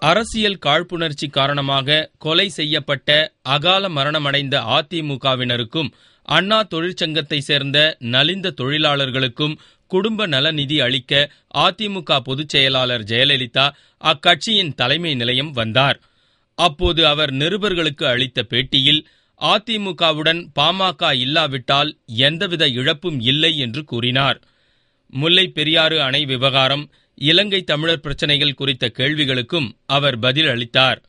அரசியல் காழ்ப்புணர்ச்சி காரணமாக கொலை செய்யப்பட்ட அகால மரணமடைந்த அதிமுகவினருக்கும் அண்ணா தொழிற்சங்கத்தை சேர்ந்த நலிந்த தொழிலாளர்களுக்கும் குடும்ப நலநிதி அளிக்க அதிமுக பொதுச் செயலாளர் ஜெயலலிதா அக்கட்சியின் தலைமை நிலையம் வந்தார். அப்போது அவர் நிருபர்களுக்கு அளித்த பேட்டியில் அதிமுகவுடன் பாமக இல்லாவிட்டால் எந்தவித இழப்பும் இல்லை என்று கூறினார். முல்லை பெரியாறு அணை விவகாரம், இலங்கை தமிழர் பிரச்சினைகள் குறித்த கேள்விகளுக்கும் அவர் பதில் அளித்தார்.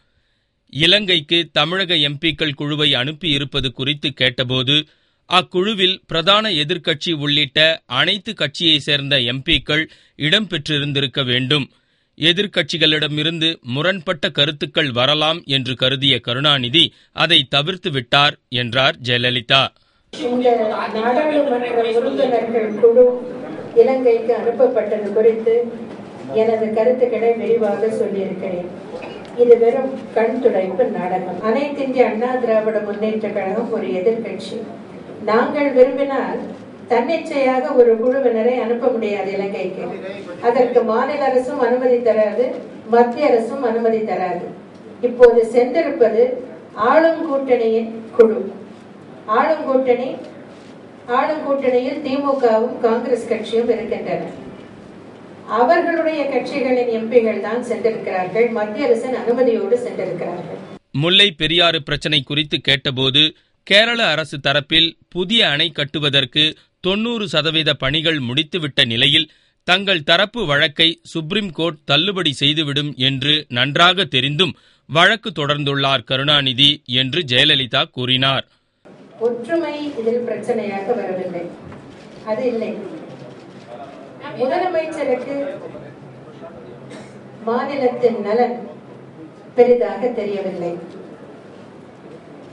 இலங்கைக்கு தமிழக எம்பிக்கள் குழுவை அனுப்பியிருப்பது குறித்து கேட்டபோது அக்குழுவில் பிரதான எதிர்க்கட்சி உள்ளிட்ட அனைத்து கட்சியைச் சேர்ந்த எம்பிக்கள் இடம்பெற்றிருந்திருக்க வேண்டும். எதிர்க்கட்சிகளிடமிருந்து முரண்பட்ட கருத்துக்கள் வரலாம் என்று கருதிய கருணாநிதி அதை தவிர்த்து விட்டார் என்றார் ஜெயலலிதா. இந்த நாடாளுமன்ற உறுப்பினர்கள் குழு இலங்கைக்கு அனுப்பப்பட்டது குறித்து எனது கருத்துக்களை விரிவாக சொல்லியிருக்கிறேன். இது வெறும் கண் துடைப்பு நாடகம். அனைத்து இந்திய அண்ணா திராவிட முன்னேற்ற கழகம் ஒரு எதிர்கட்சி. நாங்கள் விரும்பினால் தன்னிச்சையாக ஒரு குழுவினரை அனுப்ப முடியாது இலங்கைக்கு. அதற்கு மாநில அரசும் அனுமதி தராது, மத்திய அரசும் அனுமதி தராது. இப்போது சென்றிருப்பது ஆளும் கூட்டணியின் குழு. ஆளும் கூட்டணியில் திமுகவும் காங்கிரஸ் கட்சியும் இருக்கின்றன. அவர்களுடைய கட்சிகளின் எம்பிகள் தான் சென்றிருக்கிறார்கள். மத்திய அரசின் அனுமதியோடு சென்றிருக்கிறார்கள். முல்லை பெரியாறு பிரச்சினை குறித்து கேட்டபோது கேரள அரசு தரப்பில் புதிய அணை கட்டுவதற்கு 90% பணிகள் முடித்துவிட்ட நிலையில் தங்கள் தரப்பு வழக்கை சுப்ரீம் கோர்ட் தள்ளுபடி செய்துவிடும் என்று நன்றாக தெரிந்தும் வழக்கு தொடர்ந்துள்ளார் கருணாநிதி என்று ஜெயலலிதா கூறினார். ஒற்றுமை இதில் பிரச்சனையாக வரவில்லை. அது இல்லை. முதலமைச்சருக்கு மாநிலத்தின் நலன் பெரிதாக தெரியவில்லை.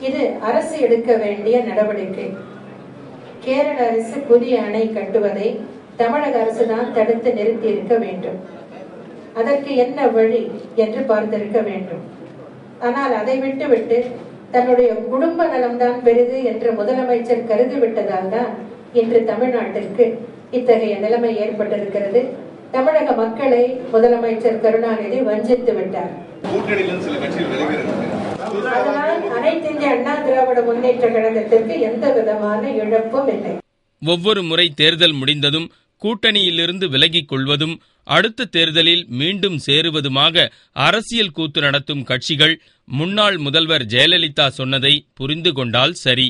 இது அரசு எடுக்க வேண்டிய நடவடிக்கை. கேரள அரசு புதிய அணை கட்டுவதை தமிழக அரசுதான் தடுத்து நிறுத்தி இருக்க வேண்டும். அதற்கு என்ன வழி என்று பார்த்திருக்க வேண்டும். ஆனால் அதை விட்டுவிட்டு தன்னுடைய குடும்ப நலம்தான் பெரிது என்று முதலமைச்சர் கருதிவிட்டதால் தான் இன்று தமிழ்நாட்டிற்கு இத்தகைய நிலைமை ஏற்பட்டிருக்கிறது. தமிழக மக்களை முதலமைச்சர் கருணாநிதி வஞ்சித்து விட்டார். அதனால் அனைத்து இந்திய அண்ணா திராவிட முன்னேற்ற கழகத்திற்கு எந்த விதமான இழப்பும் இல்லை. ஒவ்வொரு முறை தேர்தல் முடிந்ததும் கூட்டணியிலிருந்து விலகிக் கொள்வதும் அடுத்த தேர்தலில் மீண்டும் சேருவதுமாக அரசியல் கூத்து நடத்தும் கட்சிகள் முன்னாள் முதல்வர் ஜெயலலிதா சொன்னதை புரிந்து கொண்டால் சரி.